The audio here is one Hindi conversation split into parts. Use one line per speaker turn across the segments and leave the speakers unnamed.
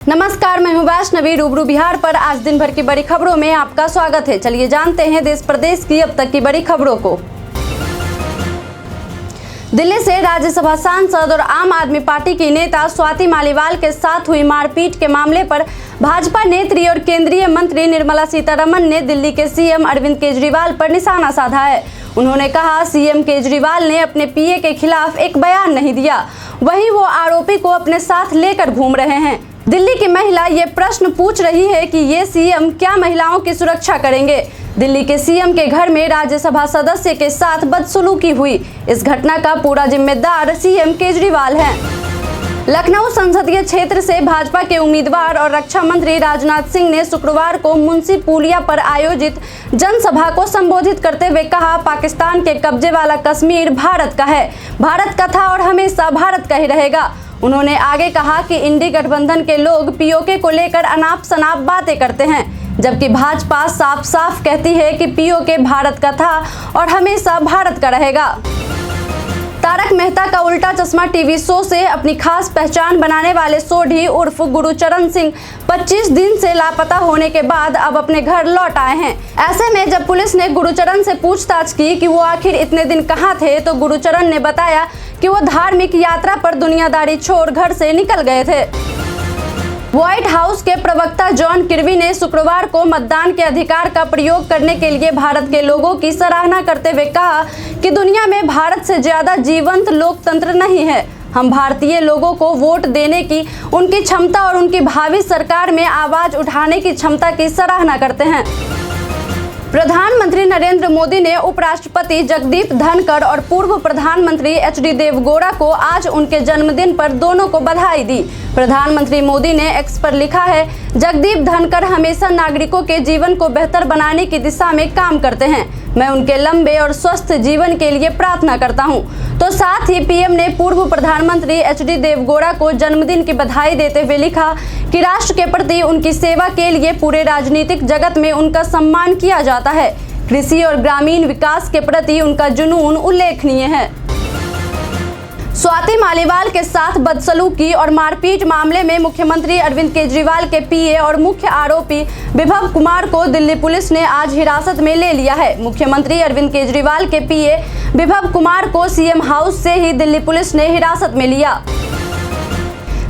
नमस्कार, मैं हूं वैष्णवी। रूबरू बिहार पर आज दिन भर की बड़ी खबरों में आपका स्वागत है। चलिए जानते हैं देश प्रदेश की अब तक की बड़ी खबरों को। दिल्ली से राज्यसभा सांसद और आम आदमी पार्टी की नेता स्वाति मालीवाल के साथ हुई मारपीट के मामले पर भाजपा नेत्री और केंद्रीय मंत्री निर्मला सीतारमण ने दिल्ली के सीएम अरविंद केजरीवाल पर निशाना साधा है। उन्होंने कहा, सीएम केजरीवाल ने अपने पीए के खिलाफ एक बयान नहीं दिया, वहीं वो आरोपी को अपने साथ लेकर घूम रहे हैं। दिल्ली की महिला ये प्रश्न पूछ रही है कि ये सीएम क्या महिलाओं की सुरक्षा करेंगे। दिल्ली के सीएम के घर में राज्यसभा सदस्य के साथ बदसलूकी हुई। इस घटना का पूरा जिम्मेदार सीएम केजरीवाल है। लखनऊ संसदीय क्षेत्र से भाजपा के उम्मीदवार और रक्षा मंत्री राजनाथ सिंह ने शुक्रवार को मुंशी पुलिया पर आयोजित जनसभा को संबोधित करते हुए कहा, पाकिस्तान के कब्जे वाला कश्मीर भारत का है, भारत का था और हमेशा भारत का ही रहेगा। उन्होंने आगे कहा कि इंडी गठबंधन के लोग पीओके को लेकर अनाप शनाप बातें करते हैं, जबकि भाजपा साफ साफ कहती है कि पीओके भारत का था और हमेशा भारत का रहेगा। तारक मेहता का उल्टा चश्मा टीवी शो से अपनी खास पहचान बनाने वाले सोढ़ी उर्फ गुरुचरण सिंह 25 दिन से लापता होने के बाद अब अपने घर लौट आए हैं। ऐसे में जब पुलिस ने गुरुचरण से पूछताछ की कि वो आखिर इतने दिन कहां थे, तो गुरुचरण ने बताया कि वो धार्मिक यात्रा पर दुनियादारी छोड़ घर से निकल गए थे। व्हाइट हाउस के प्रवक्ता जॉन किर्बी ने शुक्रवार को मतदान के अधिकार का प्रयोग करने के लिए भारत के लोगों की सराहना करते हुए कहा कि दुनिया में भारत से ज्यादा जीवंत लोकतंत्र नहीं है। हम भारतीय लोगों को वोट देने की उनकी क्षमता और उनकी भावी सरकार में आवाज उठाने की क्षमता की सराहना करते हैं। प्रधानमंत्री नरेंद्र मोदी ने उपराष्ट्रपति जगदीप धनखड़ और पूर्व प्रधानमंत्री एचडी देवगौड़ा को आज उनके जन्मदिन पर दोनों को बधाई दी। प्रधानमंत्री मोदी ने एक्स पर लिखा है, जगदीप धनखड़ हमेशा नागरिकों के जीवन को बेहतर बनाने की दिशा में काम करते हैं। मैं उनके लंबे और स्वस्थ जीवन के लिए प्रार्थना करता हूं। तो साथ ही पीएम ने पूर्व प्रधानमंत्री एचडी देवगौड़ा को जन्मदिन की बधाई देते हुए लिखा कि राष्ट्र के प्रति उनकी सेवा के लिए पूरे राजनीतिक जगत में उनका सम्मान किया जाता है। कृषि और ग्रामीण विकास के प्रति उनका जुनून उल्लेखनीय है। स्वाति मालीवाल के साथ बदसलूकी और मारपीट मामले में मुख्यमंत्री अरविंद केजरीवाल के पीए और मुख्य आरोपी विभव कुमार को दिल्ली पुलिस ने आज हिरासत में ले लिया है। मुख्यमंत्री अरविंद केजरीवाल के पीए विभव कुमार को सीएम हाउस से ही दिल्ली पुलिस ने हिरासत में लिया।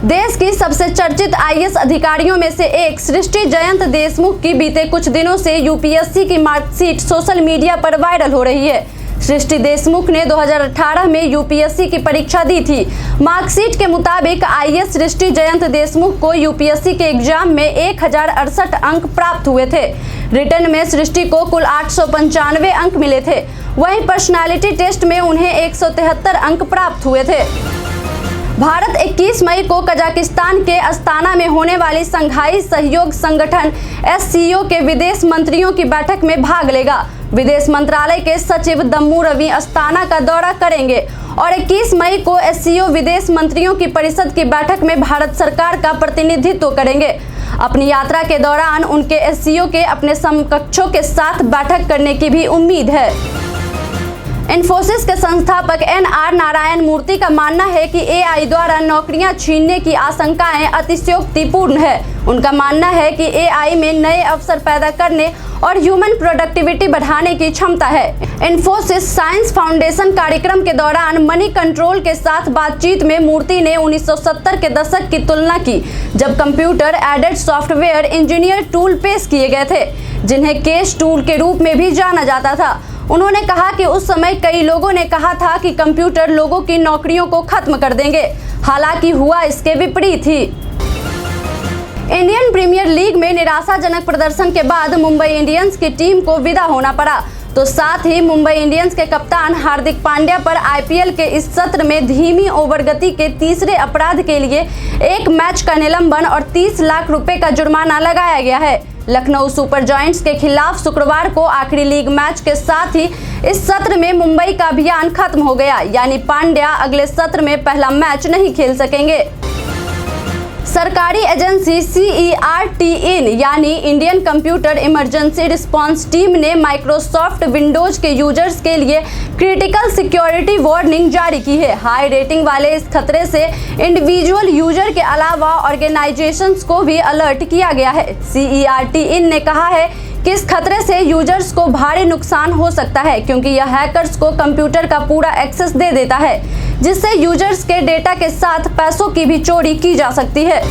देश की सबसे चर्चित आईएएस अधिकारियों में से एक सृष्टि जयंत देशमुख की बीते कुछ दिनों से यूपीएससी की मार्कशीट सोशल मीडिया पर वायरल हो रही है। सृष्टि देशमुख ने 2018 में यूपीएससी की परीक्षा दी थी। मार्कशीट के मुताबिक आईएएस सृष्टि जयंत देशमुख को यूपीएससी के एग्जाम में 1068 अंक प्राप्त हुए थे। रिटर्न में सृष्टि को कुल 895 अंक मिले थे। वहीं पर्सनालिटी टेस्ट में उन्हें 173 अंक प्राप्त हुए थे। भारत 21 मई को कजाकिस्तान के अस्ताना में होने वाली संघाई सहयोग संगठन एससीओ के विदेश मंत्रियों की बैठक में भाग लेगा। विदेश मंत्रालय के सचिव दम्मू रवि अस्ताना का दौरा करेंगे और 21 मई को एससीओ विदेश मंत्रियों की परिषद की बैठक में भारत सरकार का प्रतिनिधित्व करेंगे। अपनी यात्रा के दौरान उनके एससीओ के अपने समकक्षों के साथ बैठक करने की भी उम्मीद है। इन्फोसिस के संस्थापक एनआर नारायण मूर्ति का मानना है कि एआई द्वारा नौकरियां छीनने की आशंकाएं अतिशयोक्तिपूर्ण है। उनका मानना है कि एआई में नए अवसर पैदा करने और ह्यूमन प्रोडक्टिविटी बढ़ाने की क्षमता है। इन्फोसिस साइंस फाउंडेशन कार्यक्रम के दौरान मनी कंट्रोल के साथ बातचीत में मूर्ति ने 1970 के दशक की तुलना की, जब computer aided software engineer tool पेश किए गए थे, जिन्हें केश टूल के रूप में भी जाना जाता था। उन्होंने कहा कि उस समय कई लोगों ने कहा था कि कंप्यूटर लोगों की नौकरियों को खत्म कर देंगे, हालांकि हुआ इसके विपरीत ही। इंडियन प्रीमियर लीग में निराशाजनक प्रदर्शन के बाद मुंबई इंडियंस की टीम को विदा होना पड़ा, तो साथ ही मुंबई इंडियंस के कप्तान हार्दिक पांड्या पर आईपीएल के इस सत्र में धीमी ओवर गति के तीसरे अपराध के लिए 1 मैच का निलंबन और 30 लाख रुपए का जुर्माना लगाया गया है। लखनऊ सुपर जायंट्स के खिलाफ शुक्रवार को आखिरी लीग मैच के साथ ही इस सत्र में मुंबई का अभियान खत्म हो गया, यानी पांड्या अगले सत्र में पहला मैच नहीं खेल सकेंगे। सरकारी एजेंसी CERT-IN यानी Indian computer emergency response team ने माइक्रोसॉफ्ट विंडोज के यूजर्स के लिए क्रिटिकल सिक्योरिटी वार्निंग जारी की है। हाई रेटिंग वाले इस खतरे से इंडिविजुअल यूजर के अलावा ऑर्गेनाइजेशंस को भी अलर्ट किया गया है। CERT-IN ने कहा है कि इस खतरे से यूजर्स को भारी नुकसान हो सकता है, क्योंकि यह हैकर्स को कंप्यूटर का पूरा एक्सेस दे देता है, जिससे यूजर्स के डेटा के साथ पैसों की भी चोरी की जा सकती है।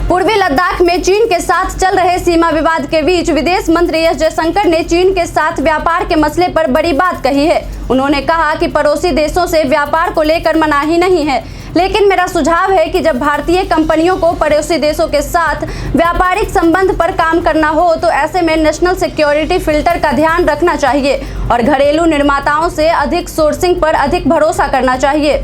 पूर्वी लद्दाख में चीन के साथ चल रहे सीमा विवाद के बीच विदेश मंत्री एस जयशंकर ने चीन के साथ व्यापार के मसले पर बड़ी बात कही है। उन्होंने कहा कि पड़ोसी देशों से व्यापार को लेकर मनाही नहीं है, लेकिन मेरा सुझाव है कि जब भारतीय कंपनियों को पड़ोसी देशों के साथ व्यापारिक संबंध पर काम करना हो तो ऐसे में नेशनल सिक्योरिटी फिल्टर का ध्यान रखना चाहिए और घरेलू निर्माताओं से अधिक सोर्सिंग पर अधिक भरोसा करना चाहिए।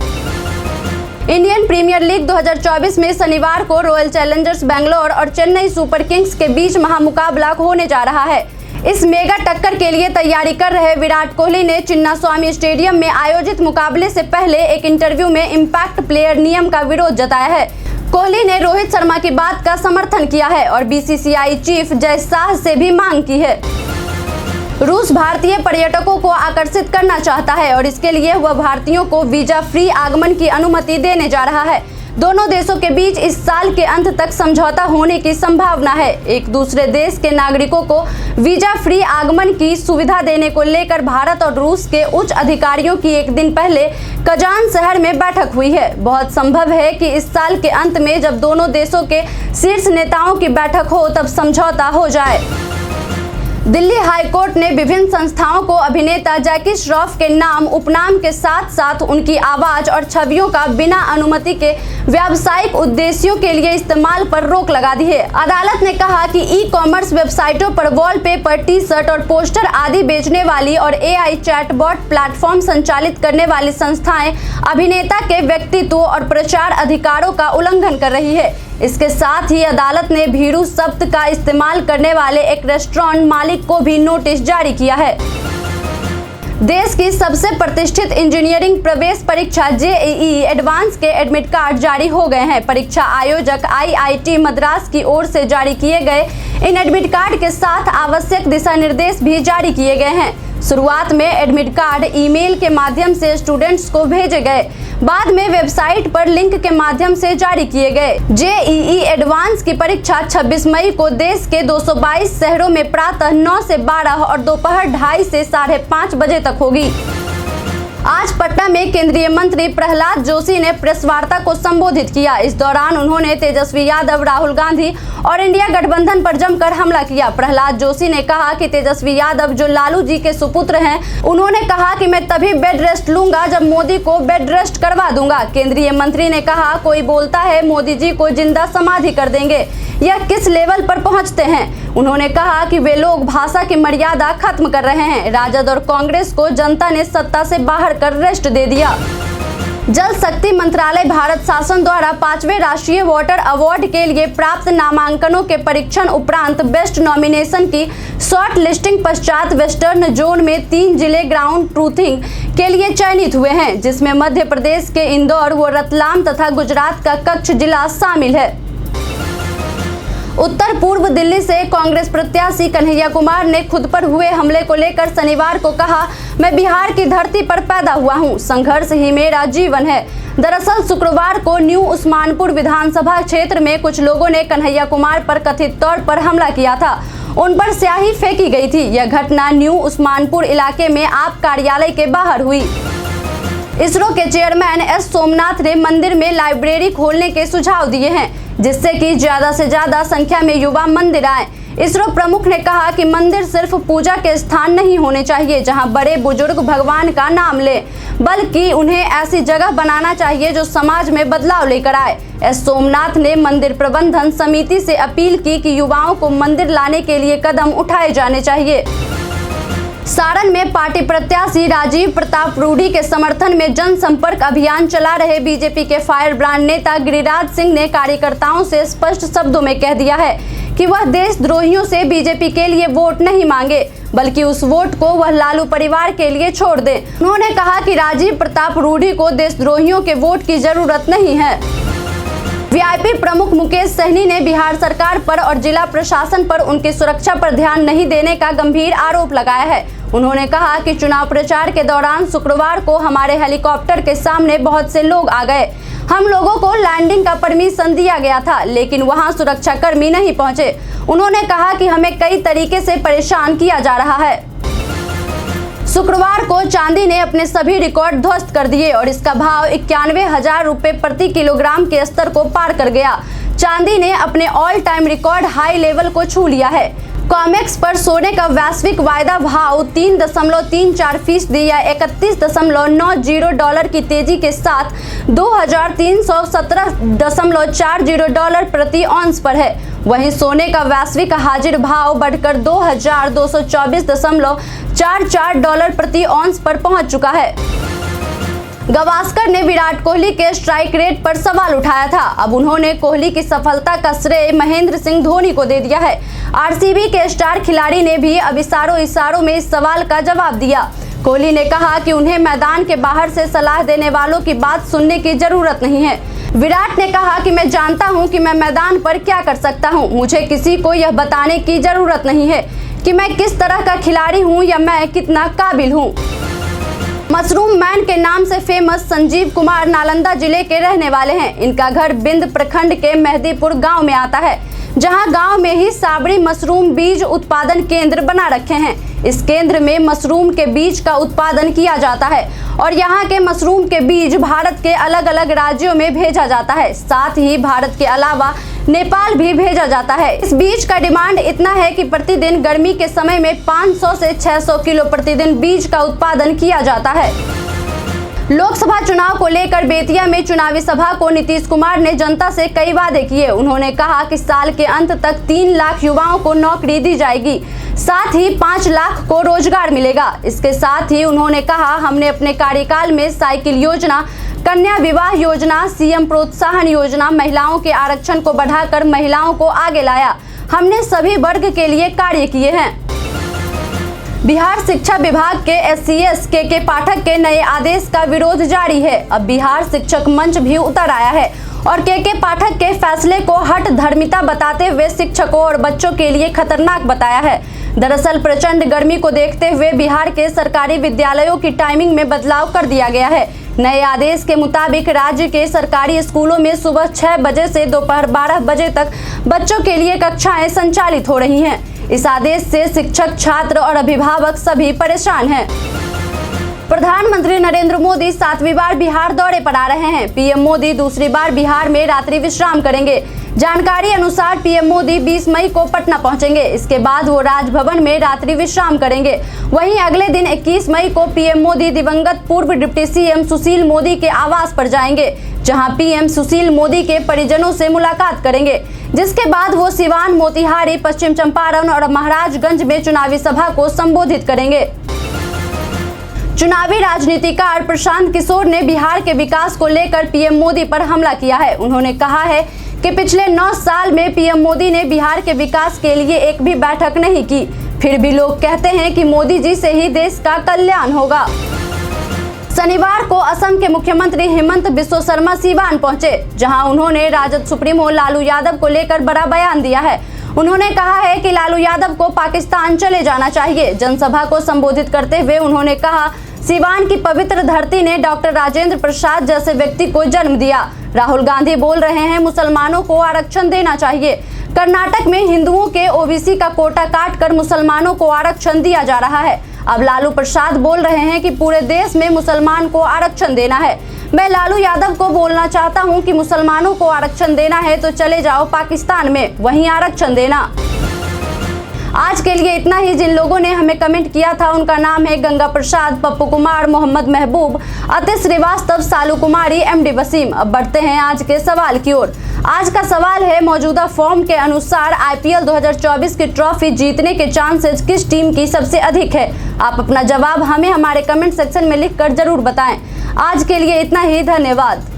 इंडियन प्रीमियर लीग 2024 में शनिवार को रॉयल चैलेंजर्स बेंगलोर और चेन्नई सुपर किंग्स के बीच महामुकाबला होने जा रहा है। इस मेगा टक्कर के लिए तैयारी कर रहे विराट कोहली ने चिन्नास्वामी स्टेडियम में आयोजित मुकाबले से पहले एक इंटरव्यू में इम्पैक्ट प्लेयर नियम का विरोध जताया है। कोहली ने रोहित शर्मा की बात का समर्थन किया है और BCCI चीफ जय शाह से भी मांग की है। रूस भारतीय पर्यटकों को आकर्षित करना चाहता है और इसके लिए वह भारतीयों को वीजा फ्री आगमन की अनुमति देने जा रहा है। दोनों देशों के बीच इस साल के अंत तक समझौता होने की संभावना है। एक दूसरे देश के नागरिकों को वीजा फ्री आगमन की सुविधा देने को लेकर भारत और रूस के उच्च अधिकारियों की एक दिन पहले कजान शहर में बैठक हुई है। बहुत संभव है कि इस साल के अंत में जब दोनों देशों के शीर्ष नेताओं की बैठक हो तब समझौता हो जाए। दिल्ली हाई कोर्ट ने विभिन्न संस्थाओं को अभिनेता जैकी श्रॉफ के नाम उपनाम के साथ साथ उनकी आवाज और छवियों का बिना अनुमति के व्यावसायिक उद्देश्यों के लिए इस्तेमाल पर रोक लगा दी है। अदालत ने कहा कि ई-कॉमर्स वेबसाइटों पर वॉलपेपर, टी-शर्ट और पोस्टर आदि बेचने वाली और AI चैटबॉट प्लेटफॉर्म संचालित करने वाली संस्थाएं अभिनेता के व्यक्तित्व और प्रचार अधिकारों का उल्लंघन कर रही है। इसके साथ ही अदालत ने भीरू शब्द का इस्तेमाल करने वाले एक रेस्टोरेंट मालिक को भी नोटिस जारी किया है। देश की सबसे प्रतिष्ठित इंजीनियरिंग प्रवेश परीक्षा JEE एडवांस के एडमिट कार्ड जारी हो गए हैं। परीक्षा आयोजक IIT मद्रास की ओर से जारी किए गए इन एडमिट कार्ड के साथ आवश्यक दिशा निर्देश भी जारी किए गए हैं। शुरुआत में एडमिट कार्ड ईमेल के माध्यम से स्टूडेंट्स को भेजे गए, बाद में वेबसाइट पर लिंक के माध्यम से जारी किए गए। JEE एडवांस की परीक्षा 26 मई को देश के 222 शहरों में प्रातः 9 से 12 और दोपहर 2:30 से 5:30 बजे तक होगी। आज पटना में केंद्रीय मंत्री प्रहलाद जोशी ने प्रेस वार्ता को संबोधित किया। इस दौरान उन्होंने तेजस्वी यादव, राहुल गांधी और इंडिया गठबंधन पर जमकर हमला किया। प्रहलाद जोशी ने कहा कि तेजस्वी यादव जो लालू जी के सुपुत्र हैं, उन्होंने कहा कि मैं तभी बेड रेस्ट लूंगा जब मोदी को बेड रेस्ट करवा दूंगा। केंद्रीय मंत्री ने कहा, कोई बोलता है मोदी जी को जिंदा समाधि कर देंगे, यह किस लेवल पर पहुंचते हैं। उन्होंने कहा कि वे लोग भाषा की मर्यादा खत्म कर रहे हैं। राजद और कांग्रेस को जनता ने सत्ता से बाहर कर रेस्ट दे दिया। जल शक्ति मंत्रालय भारत शासन द्वारा 5वें राष्ट्रीय वाटर अवार्ड के लिए प्राप्त नामांकनों के परीक्षण उपरांत बेस्ट नॉमिनेशन की शॉर्ट लिस्टिंग पश्चात वेस्टर्न जोन में 3 जिले ग्राउंड ट्रूथिंग के लिए चयनित हुए हैं, जिसमें मध्य प्रदेश के इंदौर व रतलाम तथा गुजरात का कच्छ जिला शामिल है। उत्तर पूर्व दिल्ली से कांग्रेस प्रत्याशी कन्हैया कुमार ने खुद पर हुए हमले को लेकर शनिवार को कहा, मैं बिहार की धरती पर पैदा हुआ हूं, संघर्ष ही मेरा जीवन है। दरअसल शुक्रवार को न्यू उस्मानपुर विधानसभा क्षेत्र में कुछ लोगों ने कन्हैया कुमार पर कथित तौर पर हमला किया था। उन पर स्याही फेंकी गई थी। यह घटना न्यू उस्मानपुर इलाके में आप कार्यालय के बाहर हुई। इसरो के चेयरमैन एस सोमनाथ ने मंदिर में लाइब्रेरी खोलने के सुझाव दिए हैं, जिससे कि ज्यादा से ज्यादा संख्या में युवा मंदिर आए। इसरो प्रमुख ने कहा कि मंदिर सिर्फ पूजा के स्थान नहीं होने चाहिए जहां बड़े बुजुर्ग भगवान का नाम ले, बल्कि उन्हें ऐसी जगह बनाना चाहिए जो समाज में बदलाव लेकर आए। एस सोमनाथ ने मंदिर प्रबंधन समिति से अपील की कि युवाओं को मंदिर लाने के लिए कदम उठाए जाने चाहिए। सारण में पार्टी प्रत्याशी राजीव प्रताप रूडी के समर्थन में जनसंपर्क अभियान चला रहे बीजेपी के फायर ब्रांड नेता गिरिराज सिंह ने कार्यकर्ताओं से स्पष्ट शब्दों में कह दिया है कि वह देशद्रोहियों से बीजेपी के लिए वोट नहीं मांगे, बल्कि उस वोट को वह लालू परिवार के लिए छोड़ दे। उन्होंने कहा कि राजीव प्रताप रूडी को देशद्रोहियों के वोट की जरूरत नहीं है। वीआईपी प्रमुख मुकेश सहनी ने बिहार सरकार पर और जिला प्रशासन पर उनकी सुरक्षा पर ध्यान नहीं देने का गंभीर आरोप लगाया है। उन्होंने कहा कि चुनाव प्रचार के दौरान शुक्रवार को हमारे हेलीकॉप्टर के सामने बहुत से लोग आ गए। हम लोगों को लैंडिंग का परमिशन दिया गया था, लेकिन वहां सुरक्षा कर्मी नहीं पहुंचे। उन्होंने कहा कि हमें कई तरीके से परेशान किया जा रहा है। शुक्रवार को चांदी ने अपने सभी रिकॉर्ड ध्वस्त कर दिए और इसका भाव 91,000 रुपए प्रति किलोग्राम के स्तर को पार कर गया। चांदी ने अपने all time record high level को छू लिया है। कॉमेक्स पर सोने का वैश्विक वायदा भाव 3.34% या 31.90 डॉलर की तेजी के साथ 2,317.40 डॉलर प्रति औंस पर है। वहीं सोने का वैश्विक हाजिर भाव बढ़कर 2,224.44 डॉलर प्रति औंस पर पहुंच चुका है। गावस्कर ने विराट कोहली के स्ट्राइक रेट पर सवाल उठाया था। अब उन्होंने कोहली की सफलता का श्रेय महेंद्र सिंह धोनी को दे दिया है। आरसीबी के स्टार खिलाड़ी ने भी अब इशारों में इस सवाल का जवाब दिया। कोहली ने कहा कि उन्हें मैदान के बाहर से सलाह देने वालों की बात सुनने की जरूरत नहीं है। विराट ने कहा कि मैं जानता हूं कि मैं मैदान पर क्या कर सकता हूं। मुझे किसी को यह बताने की जरूरत नहीं है कि मैं किस तरह का खिलाड़ी हूं या मैं कितना काबिल हूं। मशरूम मैन के नाम से फेमस संजीव कुमार नालंदा जिले के रहने वाले हैं। इनका घर बिंद प्रखंड के मेहदीपुर गांव में आता है, जहां गांव में ही साबरी मशरूम बीज उत्पादन केंद्र बना रखे हैं। इस केंद्र में मशरूम के बीज का उत्पादन किया जाता है और यहां के मशरूम के बीज भारत के अलग अलग राज्यों में भेजा जाता है। साथ ही भारत के अलावा नेपाल भी भेजा जाता है। इस बीज का डिमांड इतना है कि प्रतिदिन गर्मी के समय में 500 से 600 किलो प्रतिदिन बीज का उत्पादन किया जाता है। लोकसभा चुनाव को लेकर बेतिया में चुनावी सभा को नीतीश कुमार ने जनता से कई वादे किए। उन्होंने कहा कि साल के अंत तक 3 लाख युवाओं को नौकरी दी जाएगी, साथ ही 5 लाख को रोजगार मिलेगा। इसके साथ ही उन्होंने कहा, हमने अपने कार्यकाल में साइकिल योजना, कन्या विवाह योजना, सीएम प्रोत्साहन योजना, महिलाओं के आरक्षण को बढ़ाकर महिलाओं को आगे लाया। हमने सभी वर्ग के लिए कार्य किए हैं। बिहार शिक्षा विभाग के एससीएस के पाठक के नए आदेश का विरोध जारी है। अब बिहार शिक्षक मंच भी उतर आया है और के पाठक के फैसले को हठ धर्मिता बताते हुए शिक्षकों और बच्चों के लिए खतरनाक बताया है। दरअसल प्रचंड गर्मी को देखते हुए बिहार के सरकारी विद्यालयों की टाइमिंग में बदलाव कर दिया गया है। नए आदेश के मुताबिक राज्य के सरकारी स्कूलों में सुबह 6 बजे से दोपहर 12 बजे तक बच्चों के लिए कक्षाएं संचालित हो रही हैं। इस आदेश से शिक्षक, छात्र और अभिभावक सभी परेशान हैं। प्रधानमंत्री नरेंद्र मोदी 7वीं बार बिहार दौरे पर आ रहे हैं। पीएम मोदी दूसरी बार बिहार में रात्रि विश्राम करेंगे। जानकारी अनुसार पीएम मोदी 20 मई को पटना पहुंचेंगे। इसके बाद वो राजभवन में रात्रि विश्राम करेंगे। वहीं अगले दिन 21 मई को पीएम मोदी दिवंगत पूर्व डिप्टी सीएम सुशील मोदी के आवास पर जाएंगे, जहां पीएम सुशील मोदी के परिजनों से मुलाकात करेंगे। जिसके बाद वो सिवान, मोतिहारी, पश्चिम चंपारण और महाराजगंज में चुनावी सभा को संबोधित करेंगे। चुनावी राजनीतिकार प्रशांत किशोर ने बिहार के विकास को लेकर पीएम मोदी पर हमला किया है। उन्होंने कहा है कि पिछले 9 साल में पीएम मोदी ने बिहार के विकास के लिए एक भी बैठक नहीं की, फिर भी लोग कहते हैं कि मोदी जी से ही देश का कल्याण होगा। शनिवार को असम के मुख्यमंत्री हेमंत बिस्वा शर्मा सीवान पहुंचे, जहां उन्होंने राजद सुप्रीमो लालू यादव को लेकर बड़ा बयान दिया है। उन्होंने कहा है कि लालू यादव को पाकिस्तान चले जाना चाहिए। जनसभा को संबोधित करते हुए उन्होंने कहा, सीवान की पवित्र धरती ने डॉक्टर राजेंद्र प्रसाद जैसे व्यक्ति को जन्म दिया। राहुल गांधी बोल रहे हैं मुसलमानों को आरक्षण देना चाहिए। कर्नाटक में हिंदुओं के ओबीसी का कोटा काटकर मुसलमानों को आरक्षण दिया जा रहा है। अब लालू प्रसाद बोल रहे हैं कि पूरे देश में मुसलमान को आरक्षण देना है। मैं लालू यादव को बोलना चाहता हूं कि मुसलमानों को आरक्षण देना है तो चले जाओ पाकिस्तान में, वहीं आरक्षण देना। आज के लिए इतना ही। जिन लोगों ने हमें कमेंट किया था उनका नाम है गंगा प्रसाद, पप्पू कुमार, मोहम्मद महबूब, अतिश श्रीवास्तव, सालू कुमारी, एमडी वसीम। अब बढ़ते हैं आज के सवाल की ओर। आज का सवाल है, मौजूदा फॉर्म के अनुसार आईपीएल 2024 की ट्रॉफी जीतने के चांसेस किस टीम की सबसे अधिक है? आप अपना जवाब हमें हमारे कमेंट सेक्शन में लिखकर जरूर बताएं। आज के लिए इतना ही, धन्यवाद।